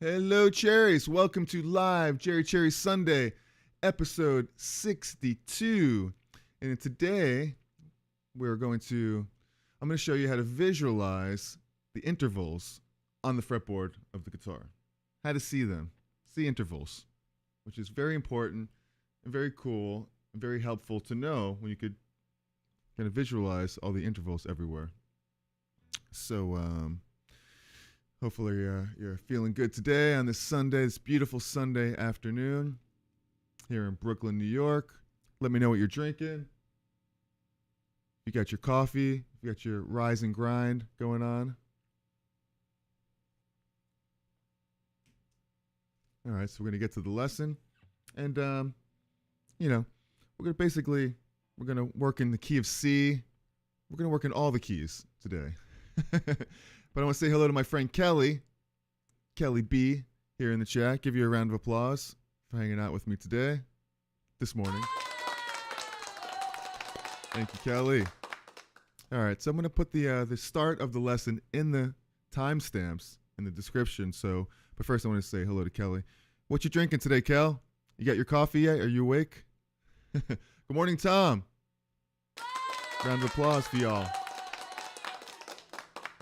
Hello, Cherries. Welcome to Live Jerry Cherry Sunday, episode 62. And today, I'm going to show you how to visualize the intervals on the fretboard of the guitar. How to see them, see intervals, which is very important and very cool and very helpful to know when you could kind of visualize all the intervals everywhere. So, hopefully you're feeling good today on this Sunday, this beautiful Sunday afternoon here in Brooklyn, New York. Let me know what you're drinking. You got your coffee, you got your rise and grind going on. All right, so we're going to get to the lesson. And, we're going to work in the key of C. We're going to work in all the keys today. But I want to say hello to my friend Kelly B, here in the chat. Give you a round of applause for hanging out with me today, this morning. Thank you, Kelly. All right, so I'm going to put the start of the lesson in the timestamps in the description. So, but first I want to say hello to Kelly. What you drinking today, Kel? You got your coffee yet? Are you awake? Good morning, Tom. Round of applause for y'all.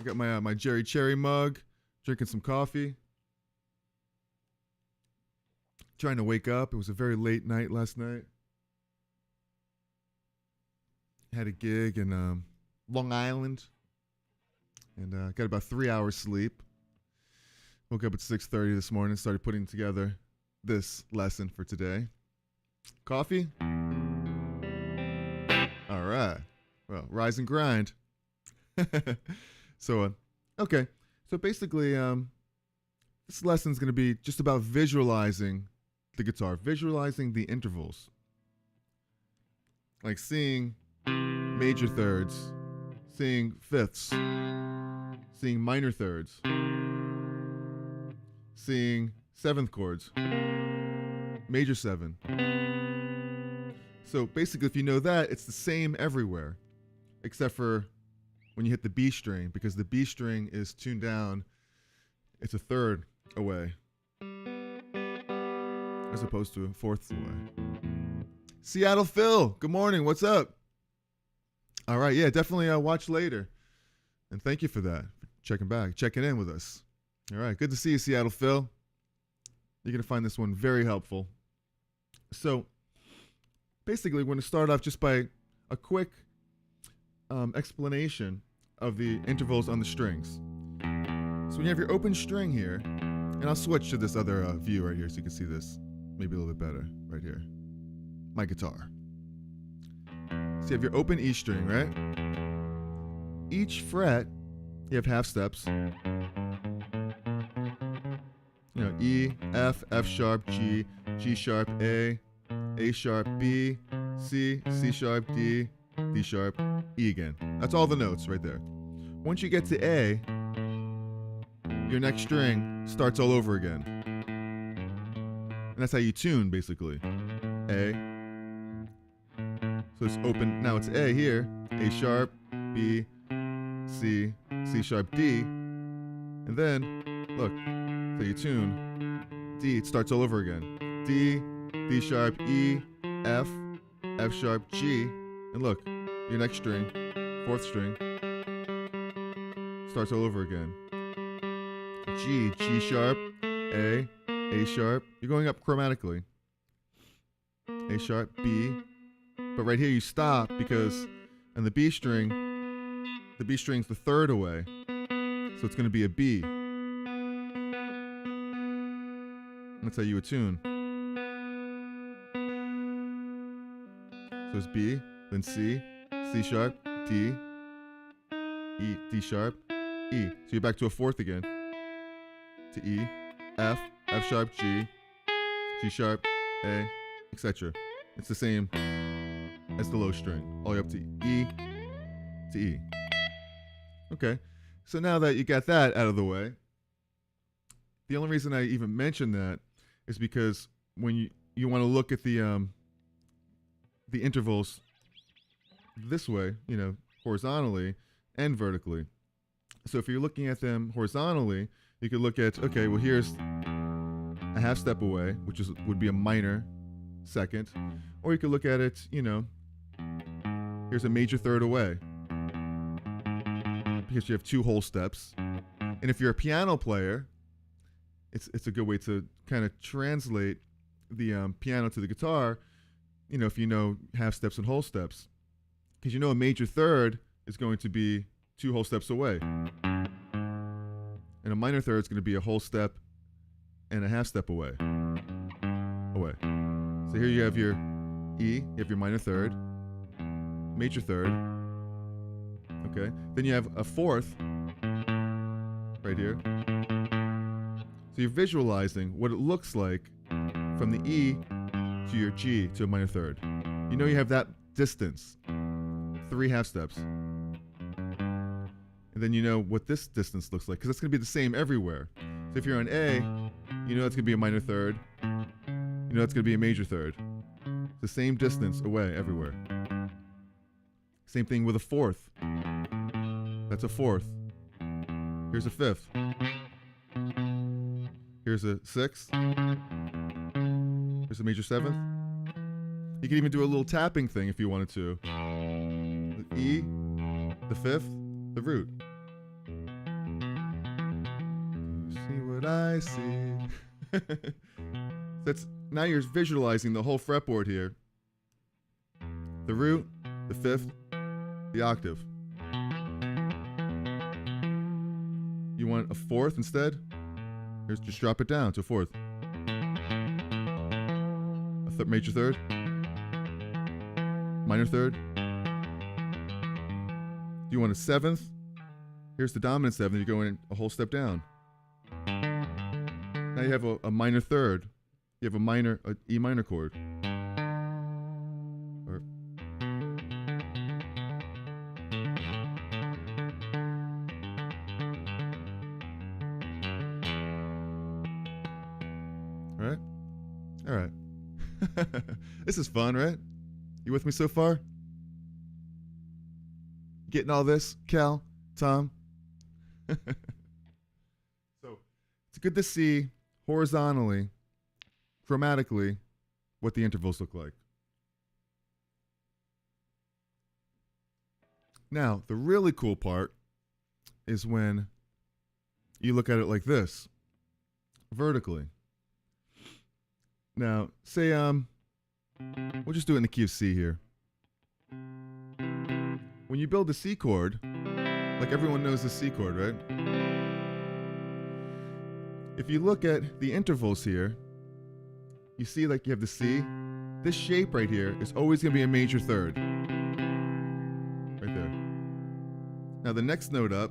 I got my Jerry Cherry mug, drinking some coffee. Trying to wake up. It was a very late night last night. Had a gig in Long Island. And got about 3 hours sleep. Woke up at 6:30 this morning, started putting together this lesson for today. Coffee? All right. Well, rise and grind. So, okay. So basically, this lesson is going to be just about visualizing the guitar, visualizing the intervals. Like seeing major thirds, seeing fifths, seeing minor thirds, seeing seventh chords, major seven. So basically, if you know that, it's the same everywhere, except for when you hit the B string, because the B string is tuned down, it's a third away, as opposed to a fourth away. Seattle Phil, good morning, what's up? All right, yeah, definitely watch later. And thank you for that, for checking in with us. All right, good to see you, Seattle Phil. You're going to find this one very helpful. So, basically, we're going to start off just by a quick explanation of the intervals on the strings. So when you have your open string here, and I'll switch to this other view right here so you can see this maybe a little bit better right here. My guitar. So you have your open E string, right? Each fret, you have half steps. You know, E, F, F sharp, G, G sharp, A sharp, B, C, C sharp, D, D sharp, E again. That's all the notes right there. Once you get to A, your next string starts all over again. And that's how you tune, basically. A. So it's open. Now it's A here. A sharp, B, C, C sharp, D. And then, look, so you tune D. It starts all over again. D, D sharp, E, F, F sharp, G. And look, your next string, fourth string, starts all over again. G, G sharp, A sharp. You're going up chromatically. A sharp, B. But right here you stop because on the B string's the third away. So it's going to be a B. That's how you attune. So it's B, then C, C sharp, D, E, D sharp, E. So you're back to a fourth again. To E, F, F sharp, G, G sharp, A, etc. It's the same as the low string, all the way up to E, to E. Okay, so now that you got that out of the way, the only reason I even mentioned that is because when you want to look at the intervals this way, horizontally and vertically. So if you're looking at them horizontally, you could look at, okay, well, here's a half step away, which would be a minor second. Or you could look at it, you know, here's a major third away, because you have 2 whole steps. And if you're a piano player, it's a good way to kind of translate the piano to the guitar, you know, if you know half steps and whole steps. Because you know a major third is going to be 2 whole steps away. And a minor third is going to be a whole step and a half step away. So here you have your E, you have your minor third, major third. Okay. Then you have a fourth right here. So you're visualizing what it looks like from the E to your G to a minor third. You know you have that distance, 3 half steps. And then you know what this distance looks like, because it's going to be the same everywhere. So if you're on A, you know it's going to be a minor third. You know it's going to be a major third. It's the same distance away everywhere. Same thing with a fourth. That's a fourth. Here's a fifth. Here's a sixth. Here's a major seventh. You could even do a little tapping thing if you wanted to. The E, the fifth, the root. You see what I see. Now you're visualizing the whole fretboard here. The root, the fifth, the octave. You want a fourth instead? Here's just drop it down to a fourth. A major third. Minor third. Do you want a seventh? Here's the dominant seventh. You're going a whole step down. Now you have a minor third. You have a E minor chord. All right. This is fun, right? You with me so far? Getting all this, Cal, Tom? So it's good to see horizontally, chromatically, what the intervals look like. Now, the really cool part is when you look at it like this, vertically. Now, say, we'll just do it in the key of C here. When you build a C chord, like everyone knows the C chord, right? If you look at the intervals here, you see like you have the C. This shape right here is always going to be a major third. Right there. Now the next note up,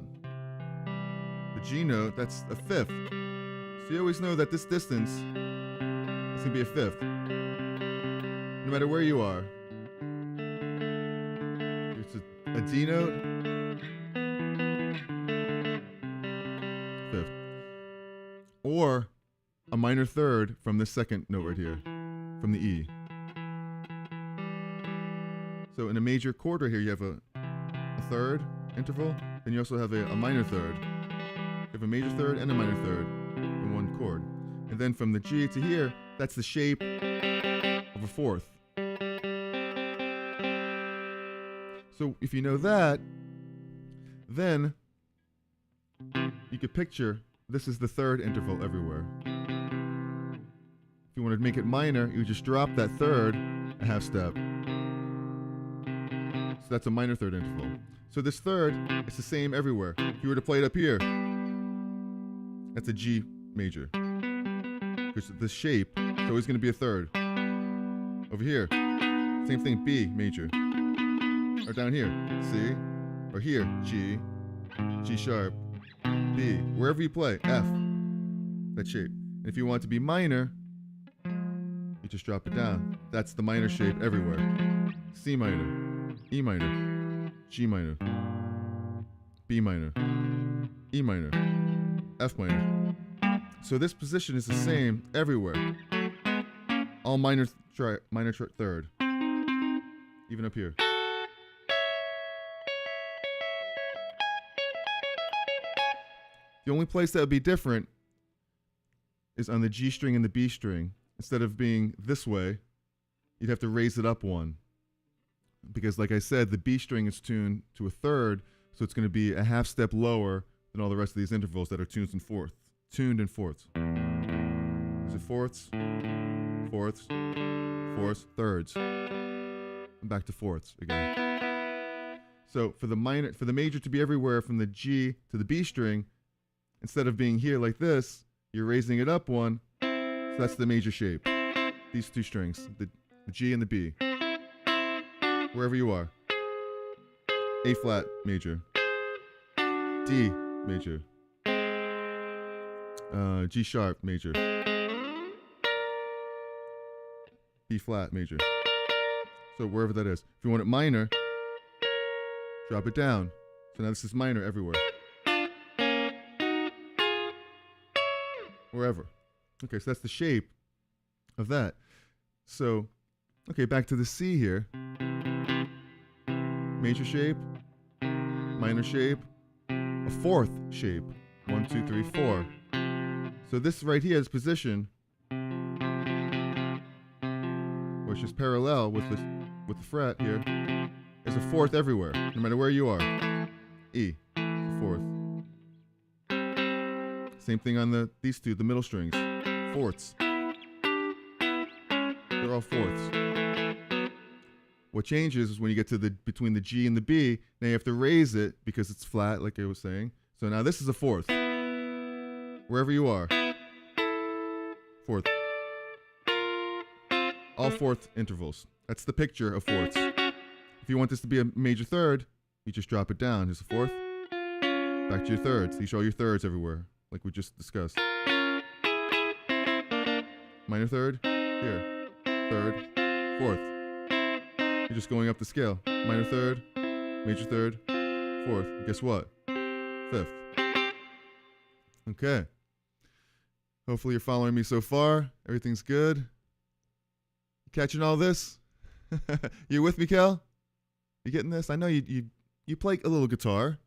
the G note, that's a fifth. So you always know that this distance is going to be a fifth. No matter where you are. It's a D note, fifth. Or a minor third from this second note right here, from the E. So in a major chord right here, you have a third interval, then you also have a minor third. You have a major third and a minor third in one chord. And then from the G to here, that's the shape of a fourth. So if you know that, then you could picture this is the third interval everywhere. If you want to make it minor, you just drop that third a half step. So that's a minor third interval. So this third, it's the same everywhere. If you were to play it up here, that's a G major. Because the shape is always going to be a third. Over here, same thing, B major. Or down here, C. Or here, G, G sharp, B. Wherever you play, F, that shape. And if you want it to be minor, you just drop it down. That's the minor shape everywhere. C minor, E minor, G minor, B minor, E minor, F minor. So this position is the same everywhere. All minor third. Even up here. The only place that would be different is on the G string and the B string. Instead of being this way, you'd have to raise it up one. Because like I said, the B string is tuned to a third, so it's going to be a half step lower than all the rest of these intervals that are tuned in fourths. Is it fourths, fourths, fourths, thirds, and back to fourths again. So for the major to be everywhere from the G to the B string, instead of being here like this, you're raising it up one. So that's the major shape. These two strings, the G and the B. Wherever you are. A flat major. D major. G sharp major. B flat major. So wherever that is. If you want it minor, drop it down. So now this is minor everywhere. Wherever. Okay, so that's the shape of that. So, okay, back to the C here. Major shape, minor shape, a fourth shape. 1, 2, 3, 4. So this right here is position, which is parallel with the fret here, is a fourth everywhere, no matter where you are. E, fourth. Same thing on these two, the middle strings, fourths. They're all fourths. What changes is when you get to between the G and the B, now you have to raise it because it's flat, like I was saying. So now this is a fourth. Wherever you are. Fourth. All fourth intervals. That's the picture of fourths. If you want this to be a major third, you just drop it down. Here's a fourth. Back to your thirds. You show your thirds everywhere, like we just discussed. Minor third, here. Third, fourth. You're just going up the scale. Minor third, major third, fourth. Guess what? Fifth. Okay. Hopefully you're following me so far. Everything's good. Catching all this? You with me, Kel? You getting this? I know you play a little guitar.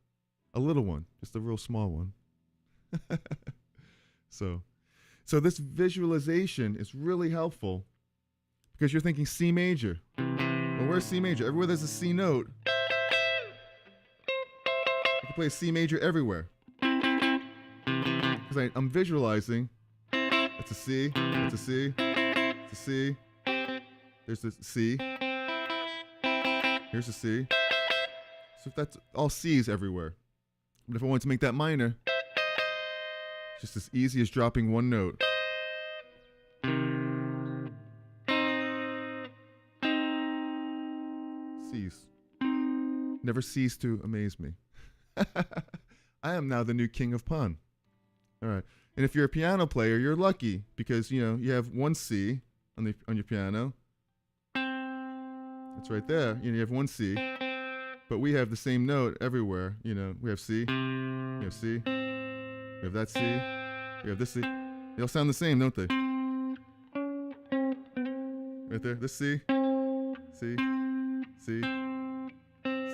A little one. Just a real small one. So this visualization is really helpful because you're thinking C major. Well, where's C major? Everywhere there's a C note. You can play a C major everywhere. Because I'm visualizing. It's a C. It's a C. It's a C. There's a C. Here's a C. So that's all C's everywhere. But if I wanted to make that minor, it's just as easy as dropping one note. C's. Never cease to amaze me. I am now the new king of pun. All right. And if you're a piano player, you're lucky because, you have one C on your piano. It's right there. You have one C. But we have the same note everywhere. We have C. We have C. We have that C. We have this C. They all sound the same, don't they? Right there. This C. C. C.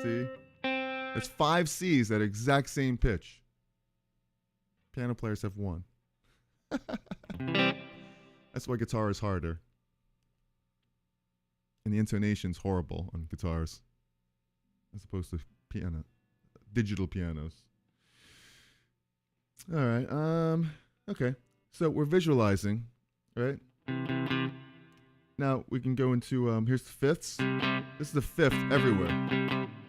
C. There's 5 C's at exact same pitch. Piano players have one. That's why guitar is harder. And the intonation's horrible on guitars. As opposed to digital pianos. All right. Okay. So we're visualizing, right? Now we can go into here's the fifths. This is the fifth everywhere.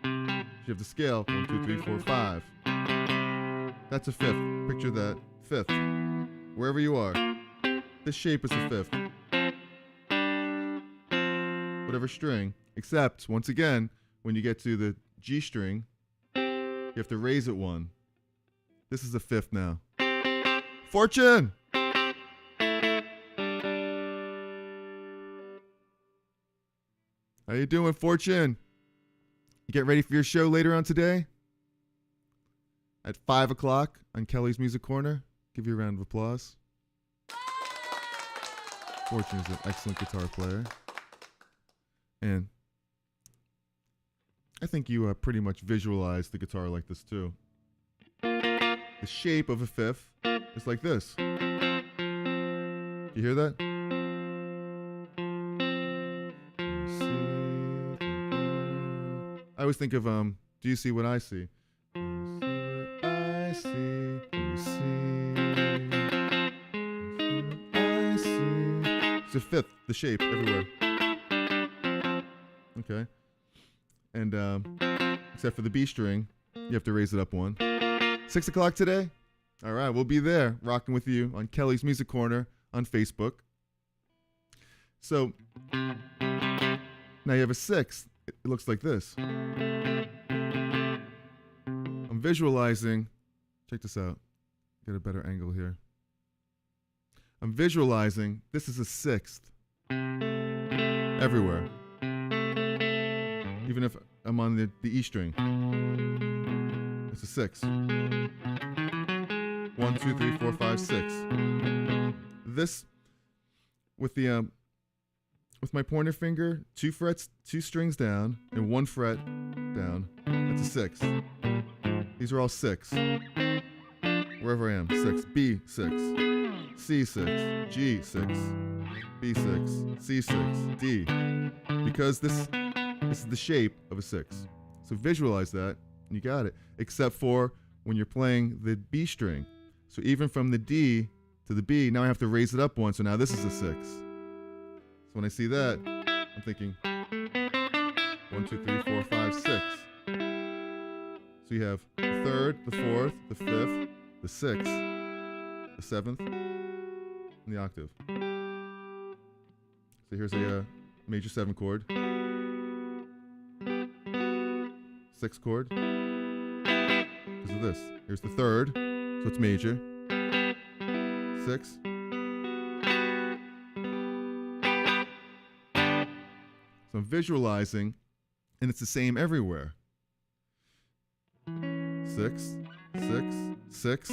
You have the scale 1, 2, 3, 4, 5. That's a fifth. Picture that fifth. Wherever you are, this shape is a fifth. Whatever string, except once again. When you get to the G string, you have to raise it one. This is a fifth now. Fortune! How you doing, Fortune? You get ready for your show later on today? At 5 o'clock on Kelly's Music Corner. Give you a round of applause. Fortune is an excellent guitar player. And I think you pretty much visualize the guitar like this too. The shape of a fifth is like this. You hear that? I always think of do you see what I see? Do you see what I see? Do you see what I see? It's a fifth, the shape everywhere. Okay. And except for the B string, you have to raise it up one. 6 o'clock today? All right, we'll be there rocking with you on Kelly's Music Corner on Facebook. So now you have a sixth. It looks like this. I'm visualizing. Check this out. Get a better angle here. I'm visualizing. This is a sixth. Everywhere. Even if I'm on the E string. It's a sixth. 1, 2, 3, 4, 5, 6. This with the with my pointer finger, 2 frets, 2 strings down, and 1 fret down. That's a 6. These are all 6. Wherever I am, 6. B 6, C 6, G 6, B 6, C 6, D. Because this is the shape of a 6. So visualize that, and you got it. Except for when you're playing the B string. So even from the D to the B, now I have to raise it up one, so now this is a 6. So when I see that, I'm thinking 1, 2, 3, 4, 5, 6. So you have the third, the fourth, the fifth, the sixth, the seventh, and the octave. So here's a major 7 chord, 6 chord, because of this. Here's the third, so it's major, 6. So I'm visualizing, and it's the same everywhere. 6, 6, 6.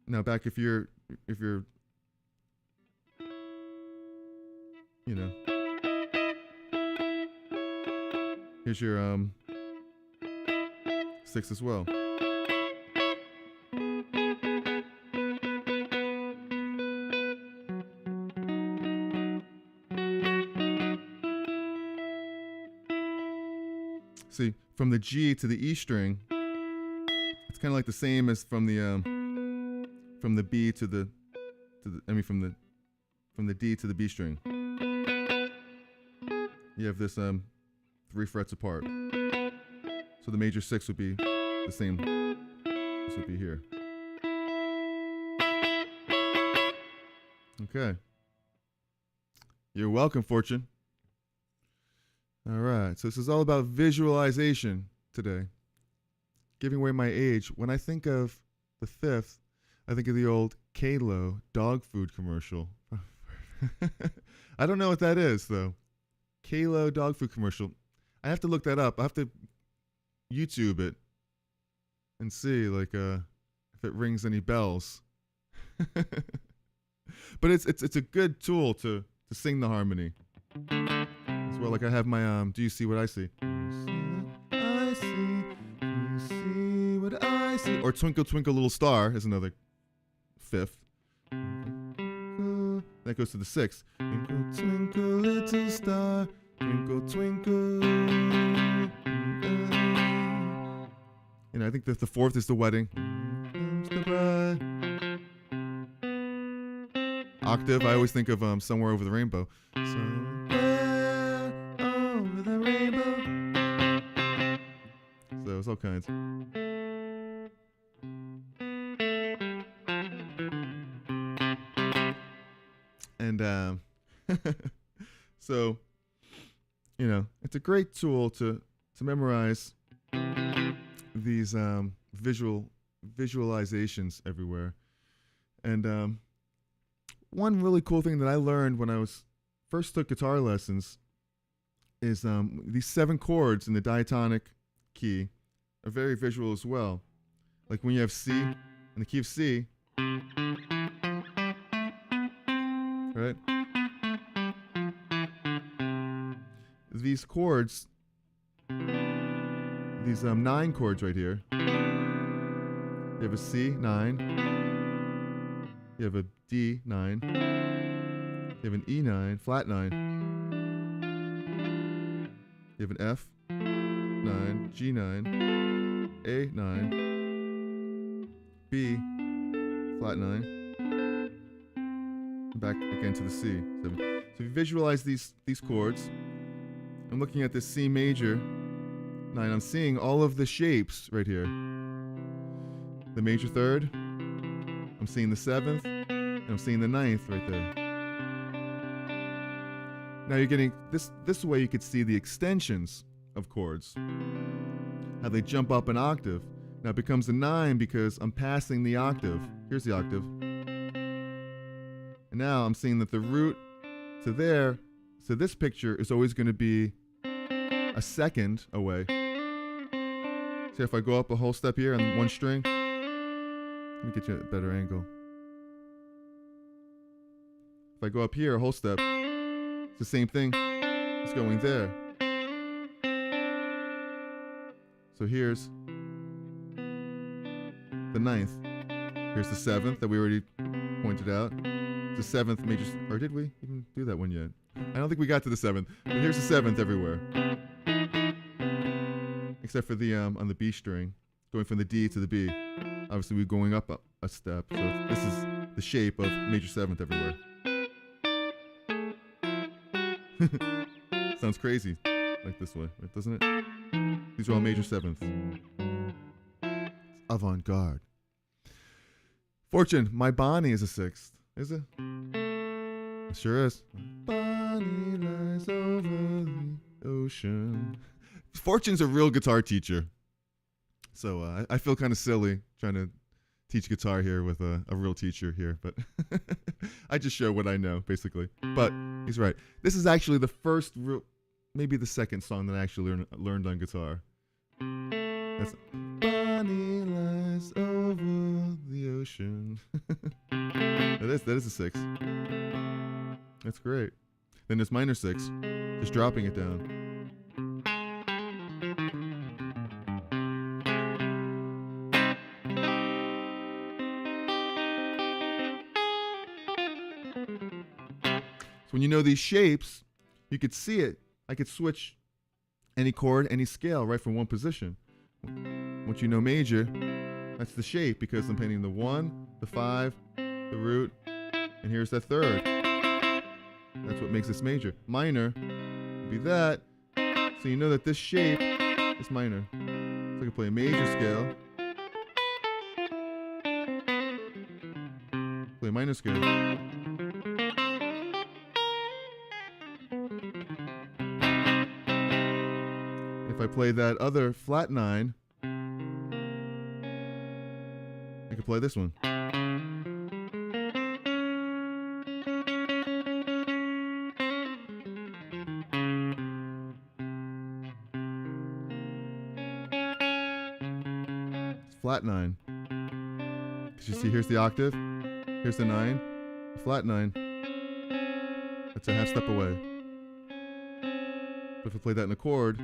Now back if you're you know, here's your 6 as well. See, from the G to the E string, it's kind of like the same as from the B to the from the D to the B string. You have this 3 frets apart. So the major 6 would be the same. This would be here. Okay. You're welcome, Fortune. All right, so this is all about visualization today. Giving away my age. When I think of the fifth, I think of the old Kalo dog food commercial. I don't know what that is, though. Kalo dog food commercial. I have to look that up. I have to YouTube it and see, like, if it rings any bells. But it's a good tool to sing the harmony. Well, like I have my do you see what I see? Do you see what I see? Do you see what I see? Or Twinkle Twinkle Little Star is another fifth. That goes to the sixth. Twinkle Twinkle Little Star, Twinkle Twinkle. And I think that the fourth is the wedding. Comes the bride. Octave, I always think of Somewhere Over the Rainbow. So it's all kinds. And so, you know, it's a great tool to memorize these visualizations everywhere. And one really cool thing that I learned when I first took guitar lessons is these 7 chords in the diatonic key are very visual as well. Like when you have C in the key of C, right? These chords, these 9 chords right here. You have a C, 9, You have a D9. You have an E9, flat 9. You have an F9, G9, A9, B, flat 9, and back again to the C. So if you visualize these chords, I'm looking at this C major 9. I'm seeing all of the shapes right here. The major third, I'm seeing the 7th, and I'm seeing the 9th right there. Now you're getting this way you could see the extensions of chords, how they jump up an octave. Now it becomes a 9 because I'm passing the octave. Here's the octave. And now I'm seeing that the root to there, so this picture is always going to be a second away. So if I go up a whole step here on one string, let me get you a better angle. If I go up here a whole step, it's the same thing. It's going there. So here's the 9th. Here's the 7th that we already pointed out. It's the 7th major, or did we even do that one yet? I don't think we got to the 7th, but here's the 7th everywhere. Except for the on the B string, going from the D to the B. Obviously we're going up a step, so this is the shape of major 7th everywhere. Sounds crazy, like this way, right, doesn't it? These are all major 7ths. It's avant-garde. Fortune, my Bonnie is a 6th. Is it? It sure is. Bonnie lies over the ocean. Fortune's a real guitar teacher. So I feel kind of silly trying to teach guitar here with a real teacher here, but I just show what I know, basically. But he's right. This is actually the first, maybe the second song that I actually learned on guitar. That's Bonnie lies over the ocean. That is a 6. That's great. Then there's minor 6, just dropping it down. So when you know these shapes, you could see it. I could switch any chord, any scale right from one position. Once you know major, that's the shape because I'm painting the 1, the 5, the root, and here's that third. That's what makes this major. Minor would be that. So you know that this shape is minor. So I can play a major scale, play a minor scale. If I play that other flat 9, I can play this one. It's flat 9. Because you see, here's the octave, here's the 9, the flat 9. That's a half step away. But if I play that in a chord,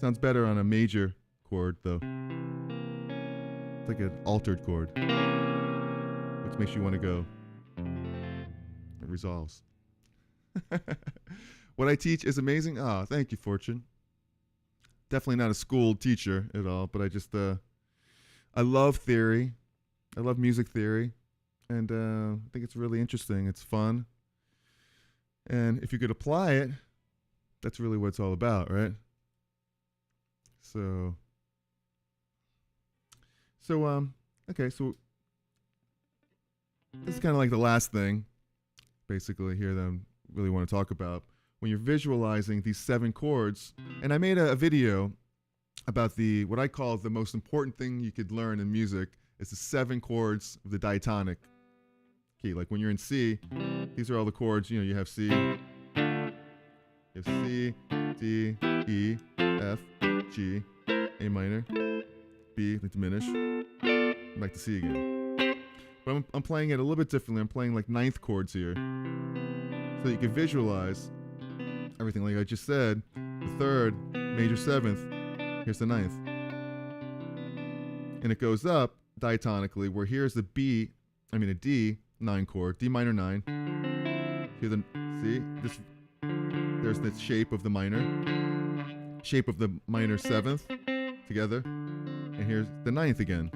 sounds better on a major chord, though. It's like an altered chord, which makes you want to go. It resolves. What I teach is amazing. Oh, thank you, Fortune. Definitely not a school teacher at all, but I just, I love theory. I love music theory. And I think it's really interesting. It's fun. And if you could apply it, that's really what it's all about, right? So okay, so this is kind of like the last thing, basically, here that I really want to talk about. When you're visualizing these 7 chords, and I made a video about what I call the most important thing you could learn in music is the 7 chords of the diatonic key. Like when you're in C, these are all the chords. You know, you have C, D, E, F, G, A minor, B, diminish, back to C again. But I'm playing it a little bit differently. I'm playing like 9th chords here, so that you can visualize everything like I just said. The 3rd, major 7th, here's the 9th. And it goes up diatonically, where here's a D 9 chord, D minor 9. See, there's the shape of the minor 7th together, and here's the 9th again,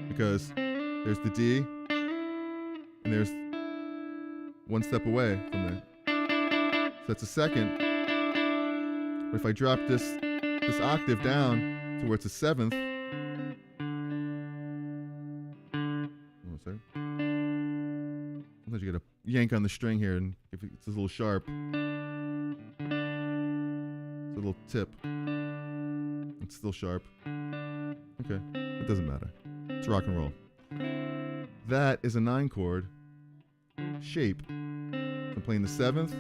because there's the D, and there's one step away from there. So that's a second. But if I drop this octave down to where it's a 7th, sometimes you gotta yank on the string here, and if it's a little sharp, it's a little tip. It's still sharp. Okay, it doesn't matter. It's rock and roll. That is a 9 chord shape. I'm playing the 7th.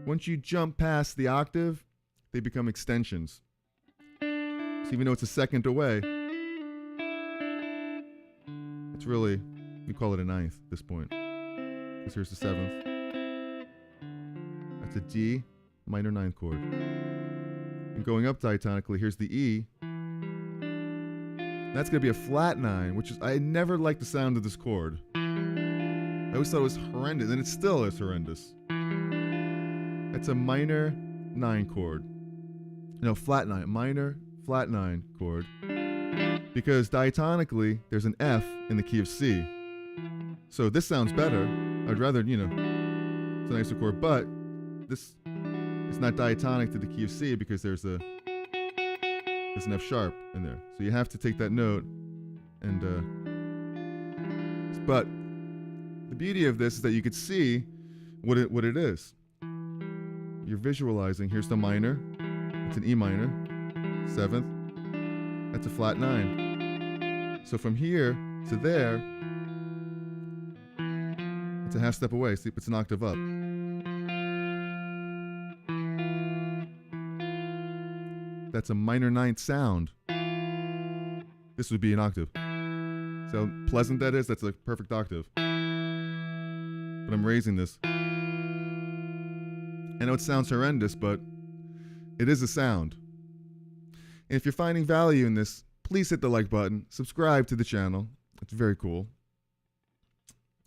Once you jump past the octave, they become extensions. So even though it's a second away, it's really, we call it a 9th at this point. Because here's the 7th. That's a D minor 9th chord. And going up diatonically, here's the E. That's going to be a flat 9, which is, I never liked the sound of this chord. I always thought it was horrendous, and it still is horrendous. It's a minor 9 chord. No, flat 9. Minor, flat 9 chord. Because diatonically, there's an F in the key of C. So this sounds better. I'd rather, it's a nicer chord, but this is not diatonic to the key of C because there's an F sharp in there. So you have to take that note and, but the beauty of this is that you could see what it is. You're visualizing, here's the minor, it's an E minor, 7th, that's a flat 9. So from here to there, it's a half step away, see, it's an octave up. That's a minor 9th sound. This would be an octave. See how pleasant that is? That's a perfect octave. But I'm raising this. I know it sounds horrendous, but it is a sound. And if you're finding value in this, please hit the like button, subscribe to the channel. It's very cool.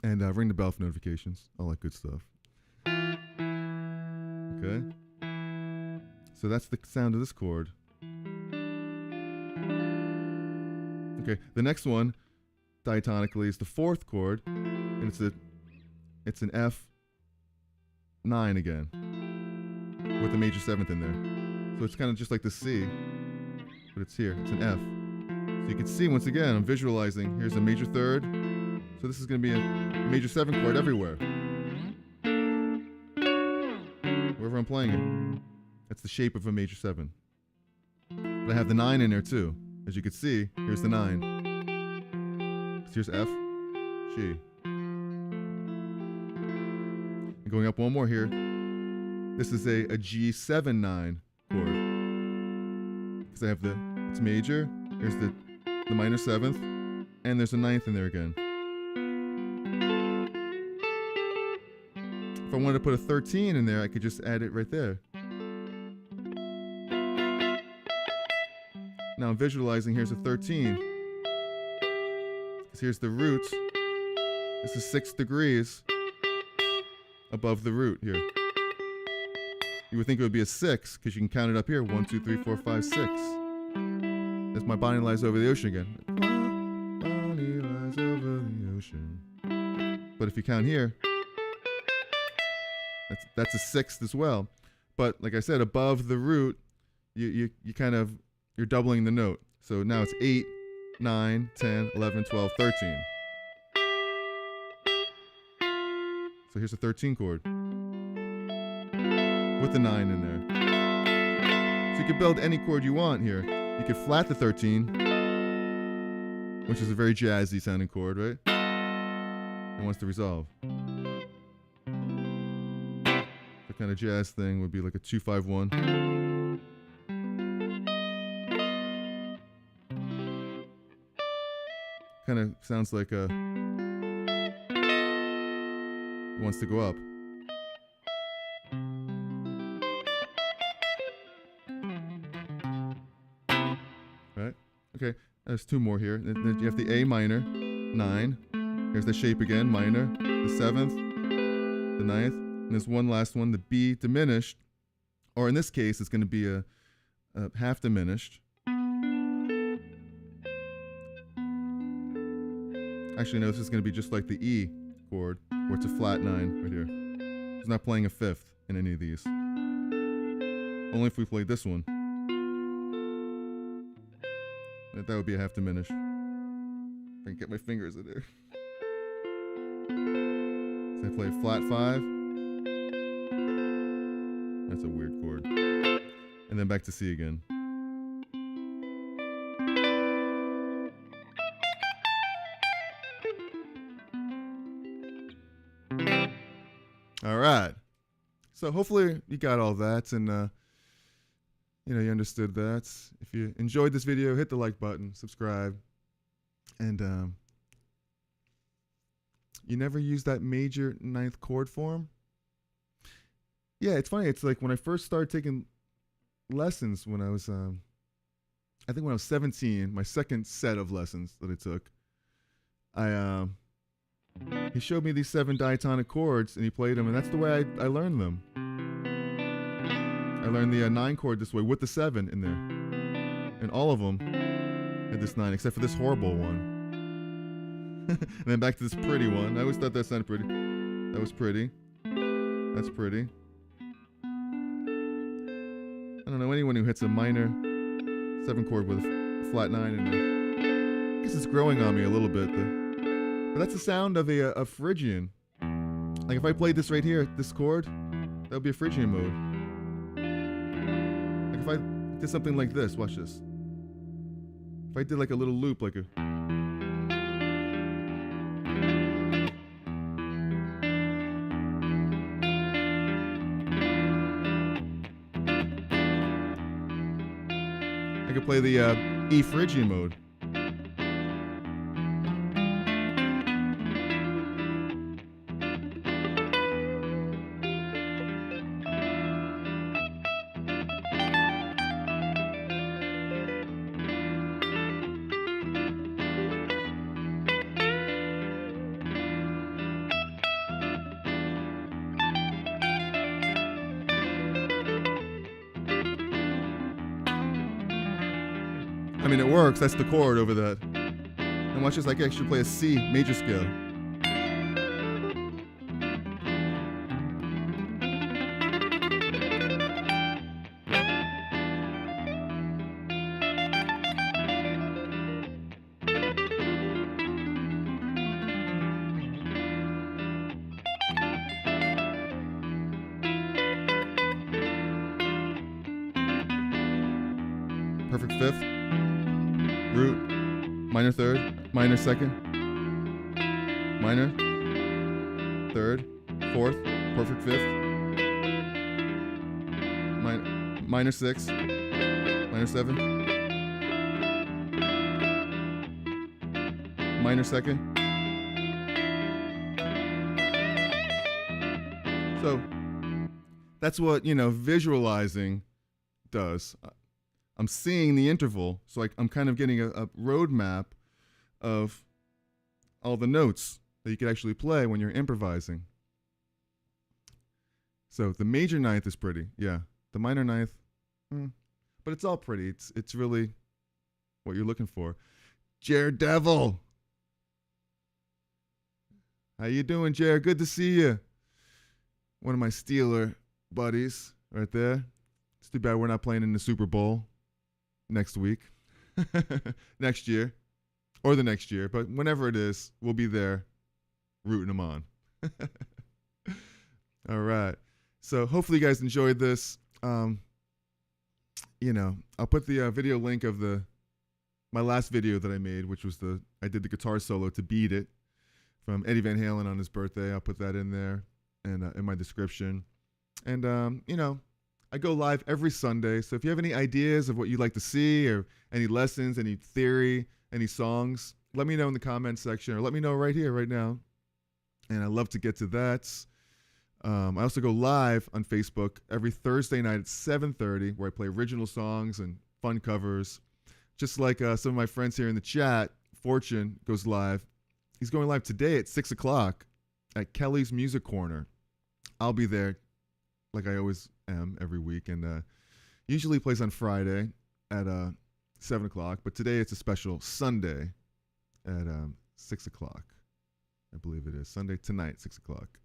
And ring the bell for notifications, all that good stuff. Okay. So that's the sound of this chord. Okay, the next one, diatonically, is the 4th chord, and it's an F9 again, with a major 7th in there. So it's kind of just like the C, but it's here, it's an F. So you can see, once again, I'm visualizing, here's a major 3rd, so this is going to be a major 7 chord everywhere. Wherever I'm playing it. That's the shape of a major 7. But I have the 9 in there too. As you can see, here's the 9. So here's F, G. And going up one more here, this is a G7-9 chord. Because I have it's major, here's the minor 7th, and there's a 9th in there again. If I wanted to put a 13 in there, I could just add it right there. Now I'm visualizing, here's a 13. Because here's the root. This is 6 degrees above the root here. You would think it would be a 6, because you can count it up here. 1, 2, 3, 4, 5, 6. That's my Bonnie Lies Over the Ocean again. Bonnie lies over the ocean. But if you count here, that's a 6th as well. But like I said, above the root, you kind of, you're doubling the note. So now it's 8, 9, 10, 11, 12, 13. So here's a 13 chord with the 9 in there. So you could build any chord you want here. You could flat the 13, which is a very jazzy sounding chord, right? And wants to resolve. The kind of jazz thing would be like a 2-5-1. Kind of sounds like it wants to go up. Right? Okay, there's 2 more here. Then you have the A minor, 9. Here's the shape again, minor, the 7th, the 9th, and there's one last one, the B diminished, or in this case, it's going to be a half diminished. Actually, no, this is going to be just like the E chord, where it's a flat 9 right here. It's not playing a 5th in any of these. Only if we played this one. That would be a half diminished. If I can get my fingers in there. So I play a flat 5. That's a weird chord. And then back to C again. All right. So hopefully you got all that and you understood that. If you enjoyed this video, hit the like button, subscribe, and you never use that major 9th chord form. Yeah, it's funny. It's like when I first started taking lessons when I was, I think when I was 17, my second set of lessons that I took, he showed me these 7 diatonic chords and he played them, and that's the way I learned them. I learned the 9 chord this way with the 7 in there. And all of them had this 9, except for this horrible one. And then back to this pretty one. I always thought that sounded pretty. That was pretty. That's pretty. I don't know anyone who hits a minor 7 chord with a flat 9 in there. I guess it's growing on me a little bit. But that's the sound of a Phrygian. Like if I played this right here, this chord, that would be a Phrygian mode. Like if I did something like this, watch this. If I did like a little loop, like a... I could play the E Phrygian mode. I mean, it works. That's the chord over that. And watch this. I can actually play a C major scale. Perfect 5th. Root, minor 3rd, minor 2nd, minor 3rd, 4th, perfect 5th, minor 6, minor 7, minor 2nd. So that's what, visualizing does. I'm seeing the interval, so I'm kind of getting a roadmap of all the notes that you could actually play when you're improvising. So the major 9th is pretty, yeah. The minor 9th, but it's all pretty. It's really what you're looking for. Jared Devil, how you doing, Jared? Good to see you. One of my Steeler buddies right there. It's too bad we're not playing in the Super Bowl next week, next year, or the next year, but whenever it is, we'll be there rooting them on. All right. So hopefully you guys enjoyed this. I'll put the video link of my last video that I made, which was I did the guitar solo to Beat It from Eddie Van Halen on his birthday. I'll put that in there and in my description. And, I go live every Sunday, so if you have any ideas of what you'd like to see or any lessons, any theory, any songs, let me know in the comments section or let me know right here, right now. And I love to get to that. I also go live on Facebook every Thursday night at 7:30 where I play original songs and fun covers. just like some of my friends here in the chat, Fortune goes live. He's going live today at 6 o'clock at Kelly's Music Corner. I'll be there like I always am every week, and usually plays on Friday at 7 o'clock, but today it's a special Sunday at 6 o'clock. I believe it is. Sunday tonight, 6 o'clock.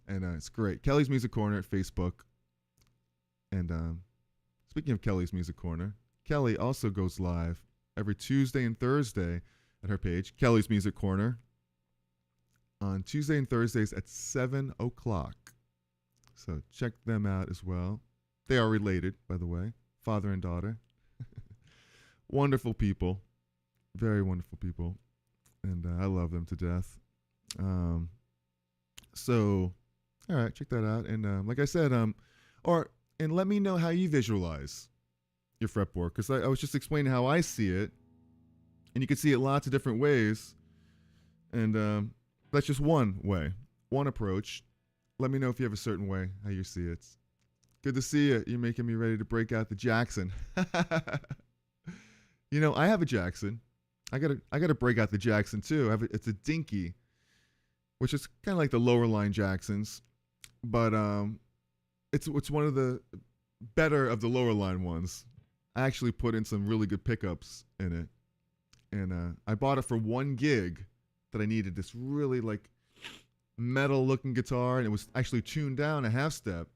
And it's great. Kelly's Music Corner at Facebook. And speaking of Kelly's Music Corner, Kelly also goes live every Tuesday and Thursday at her page, Kelly's Music Corner, on Tuesday and Thursdays at 7 o'clock. So check them out as well. They are related, by the way, father and daughter. Wonderful people. Very wonderful people. And I love them to death. So, all right, check that out. And like I said, and let me know how you visualize your fretboard, because I was just explaining how I see it, and you can see it lots of different ways. And that's just one way, one approach. Let me know if you have a certain way how you see it. Good to see you. You're making me ready to break out the Jackson. You know, I have a Jackson. I gotta break out the Jackson too. It's a Dinky, which is kind of like the lower line Jacksons, but it's one of the better of the lower line ones. I actually put in some really good pickups in it, and I bought it for 1 gig that I needed this really like metal looking guitar, and it was actually tuned down a half step,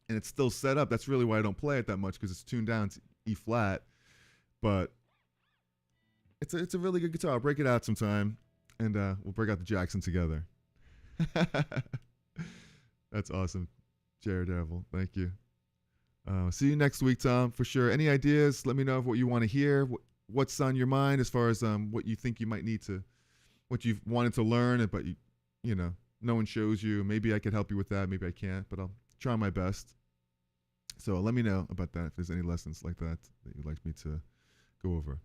and it's still set up. That's really why I don't play it that much, because it's tuned down to E flat, but it's a really good guitar. I'll break it out sometime, and we'll break out the Jackson together. That's awesome, Jared Devil. Thank you. See you next week, Tom, for sure. Any ideas? Let me know of what you want to hear. What's on your mind as far as what you think you might need to, what you've wanted to learn, but you know, no one shows you. Maybe I could help you with that. Maybe I can't, but I'll try my best. So let me know about that if there's any lessons like that you'd like me to go over.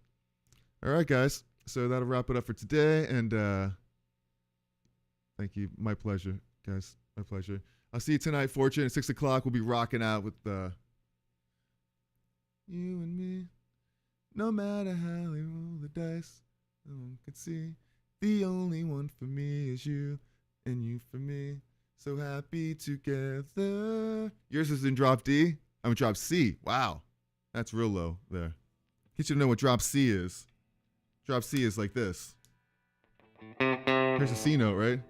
All right, guys. So that'll wrap it up for today. And thank you. My pleasure, guys. My pleasure. I'll see you tonight, Fortune, at 6 o'clock. We'll be rocking out with you and me. No matter how they roll the dice, no one can see. The only one for me is you, and you for me. So happy together. Yours is in drop D. I'm in drop C. Wow. That's real low there. Get you to know what drop C is. Drop C is like this. Here's a C note, right?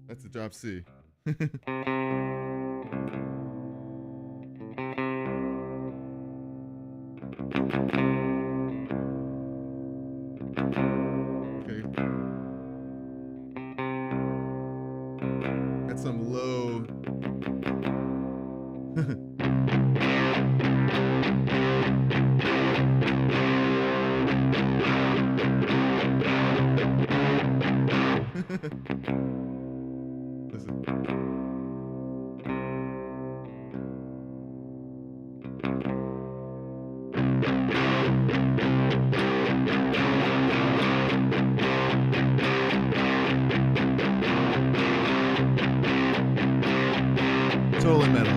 That's the drop C. Okay. That's some low. Listen. Totally metal.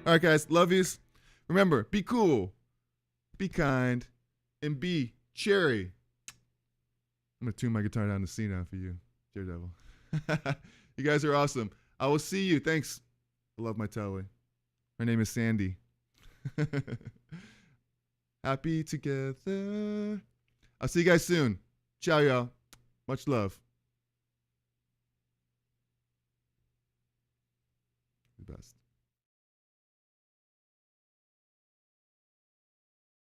All right, guys. Love yous. Remember, be cool, be kind, and be cherry. I'm going to tune my guitar down to C now for you, Cherry Devil. You guys are awesome. I will see you. Thanks. I love my telly. Her name is Sandy. Happy together. I'll see you guys soon. Ciao, y'all. Much love.